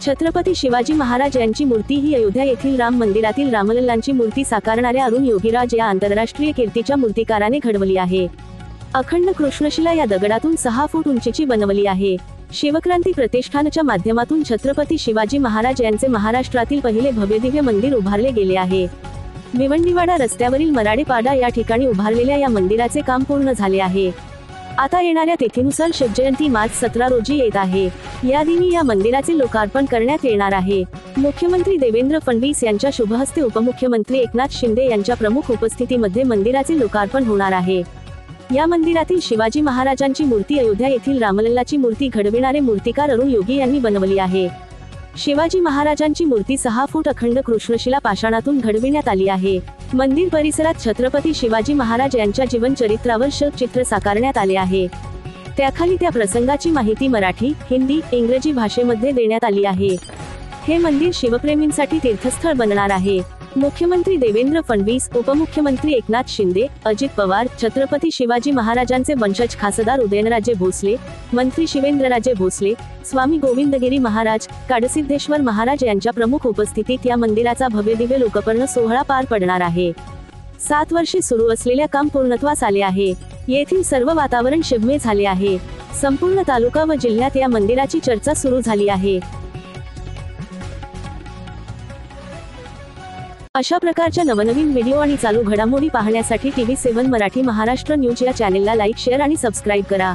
छत्रपती शिवाजी महाराज यांची मूर्ती ही अयोध्या येथील राम मंदिरातील रामलल्लांची मूर्ती साकारणाऱ्या अरुण योगीराज या आंतरराष्ट्रीय कीर्तीच्या मूर्तिकाराने घडवली आहे। अखंड कृष्णशिला या दगडातून 6 फूट उंचीची बनवली आहे। शिवक्रांती प्रतिष्ठानच्या माध्यमातून छत्रपती शिवाजी महाराज यांचे महाराष्ट्रातील पहिले भव्यदिव्य मंदिर उभारले गेले आहे। भिवंडीवाडा रस्त्यावरील मराडेपाडा या ठिकाणी उभारलेल्या या मंदिराचे काम पूर्ण झाले आहे। आता येणाऱ्या तिथीनुसार शिवजयंती मार्च 17 रोजी येत आहे। या दिनी या मंदिराचे लोकार्पण करण्यात येणार आहे। मुख्यमंत्री देवेंद्र फडणवीस यांच्या शुभहस्ते उपमुख्यमंत्री एकनाथ शिंदे यांच्या प्रमुख उपस्थितीमध्ये मंदिराचे लोकार्पण होणार आहे। या मंदिरातील शिवाजी महाराजांची मूर्ती अयोध्या येथील रामलल्लाची मूर्ती घडविणारे मूर्तिकार अरुण योगी यांनी बनवली आहे। शिवाजी महाराजांची मूर्ती 6 फूट अखंड कृष्णशिला पाषाणातून घडविण्यात आली आहे। मंदिर परिसरात छत्रपती शिवाजी महाराज यांच्या जीवन चरित्रावर चित्र साकारण्यात आले आहे। त्याखाली त्या प्रसंगाची माहिती मराठी, हिंदी, इंग्रजी भाषेमध्ये देण्यात आली आहे। हे मंदिर शिवप्रेमींसाठी तीर्थस्थळ बनणार आहे। मुख्यमंत्री देवेंद्र फडणवीस, उपमुख्यमंत्री एकनाथ शिंदे, अजित पवार, छत्रपती शिवाजी महाराजांचे वंशज खासदार उदयनराजे भोसले, मंत्री शिवेंद्रराजे भोसले, स्वामी गोविंदगिरी महाराज, काडसिद्धेश्वर महाराज यांच्या प्रमुख उपस्थितीत या मंदिराचा भव्यदिव्य लोकार्पण सोहळा पार पडणार आहे। 7 वर्षे सुरू असलेल्या काम पूर्णत्वास आले आहे। येथील सर्व वातावरण शिवमय झाले आहे। संपूर्ण तालुका व जिल्ह्यात या मंदिराची चर्चा सुरू झाली आहे। अशा प्रकारच्या नवनवीन व्हिडिओ आणि चालू घडामोडी पाहण्यासाठी TV7 मराठी महाराष्ट्र न्यूज या चॅनेलला लाईक, शेअर आणि सबस्क्राईब करा।